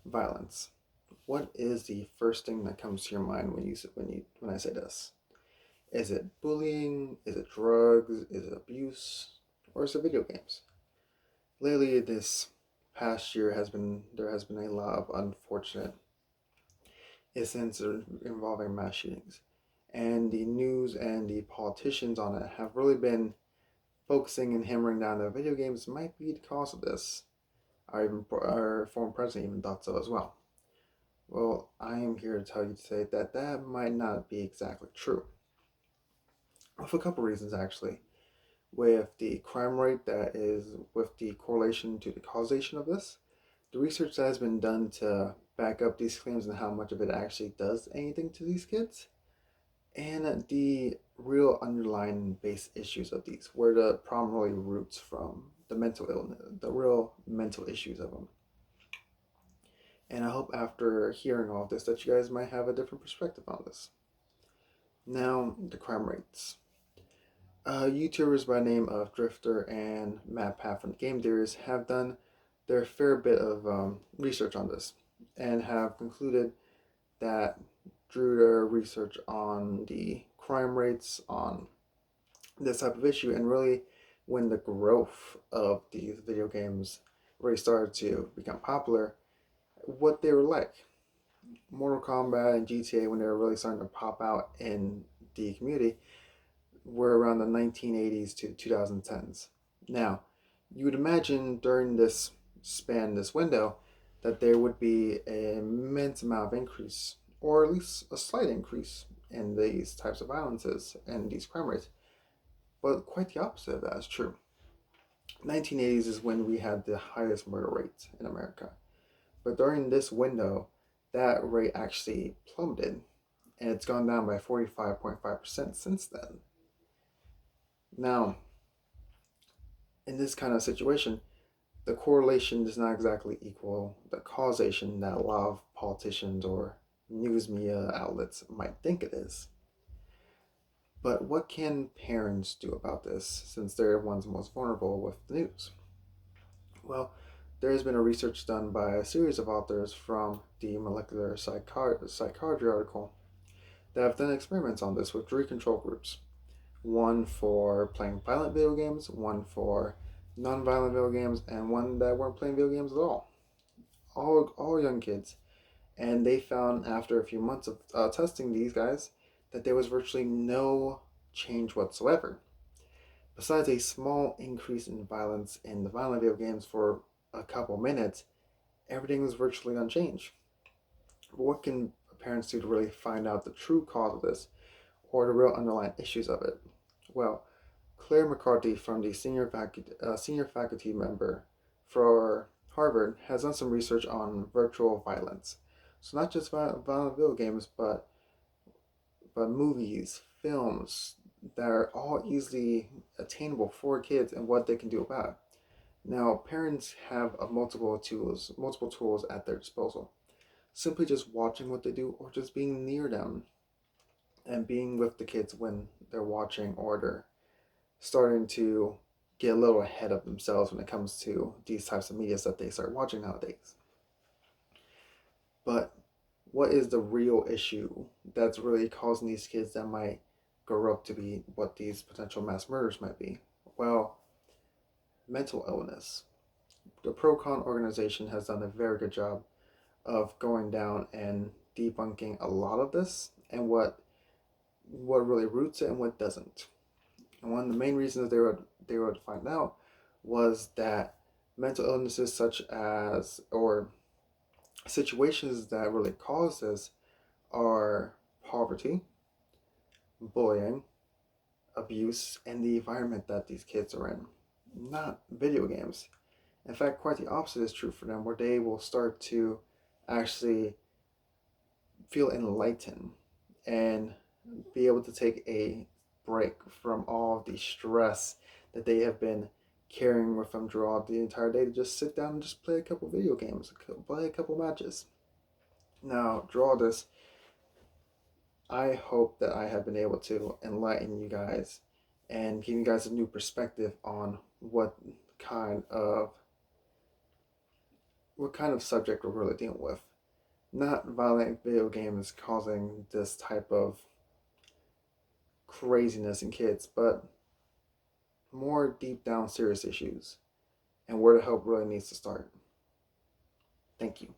Violence. What is the first thing that comes to your mind when I say this? Is it bullying? Is it drugs? Is it abuse? Or is it video games? Lately, this past year there has been a lot of unfortunate incidents involving mass shootings, and the news and the politicians on it have really been focusing and hammering down that video games might be the cause of this. Our former president even thought so as well. Well, I am here to tell you today that that might not be exactly true. For a couple reasons, actually. With the crime rate that is with the correlation to the causation of this, the research that has been done to back up these claims and how much of it actually does anything to these kids, and the real underlying base issues of these, where the problem really roots from the mental illness, the real mental issues of them. And I hope after hearing all of this that you guys might have a different perspective on this. Now, the crime rates. YouTubers by name of Drifter and MatPat from Game Theories have done their fair bit of research on this and have concluded that drew their research on the crime rates on this type of issue, and really when the growth of these video games really started to become popular, what they were like. Mortal Kombat and GTA, when they were really starting to pop out in the community, were around the 1980s to 2010s. Now, you would imagine during this span, this window, that there would be an immense amount of increase, or at least a slight increase, in these types of violences and these crime rates. But quite the opposite of that is true. 1980s is when we had the highest murder rate in America. But during this window, that rate actually plummeted, and it's gone down by 45.5% since then. Now, in this kind of situation, the correlation does not exactly equal the causation that a lot of politicians or news media outlets might think it is. But what can parents do about this, since they're the ones most vulnerable with the news? Well, there has been a research done by a series of authors from the Molecular Psychiatry article that have done experiments on this with three control groups: one for playing violent video games, one for non-violent video games, and one that weren't playing video games at all. All young kids. And they found after a few months of testing these guys that there was virtually no change whatsoever. Besides a small increase in violence in the violent video games for a couple minutes, everything was virtually unchanged. But what can parents do to really find out the true cause of this or the real underlying issues of it? Well, Claire McCarthy from the senior faculty member for Harvard has done some research on virtual violence. So not just violent video games, but movies, films that are all easily attainable for kids and what they can do about it. Now, parents have multiple tools at their disposal. Simply just watching what they do, or just being near them and being with the kids when they're watching, or they're starting to get a little ahead of themselves when it comes to these types of medias that they start watching nowadays. But what is the real issue that's really causing these kids that might grow up to be what these potential mass murders might be? Well, mental illness. The ProCon organization has done a very good job of going down and debunking a lot of this, and what really roots it and what doesn't. And one of the main reasons they were to find out was that mental illnesses such as, or situations that really cause this, are poverty, bullying, abuse, and the environment that these kids are in, not video games. In fact, quite the opposite is true for them, where they will start to actually feel enlightened and be able to take a break from all of the stress that they have been carrying with them throughout the entire day, to just sit down and just play a couple video games, play a couple matches. Now, draw this, I hope that I have been able to enlighten you guys and give you guys a new perspective on what kind of what kind of subject we're really dealing with. Not violent video games causing this type of craziness in kids, but more deep down serious issues and where the help really needs to start. Thank you.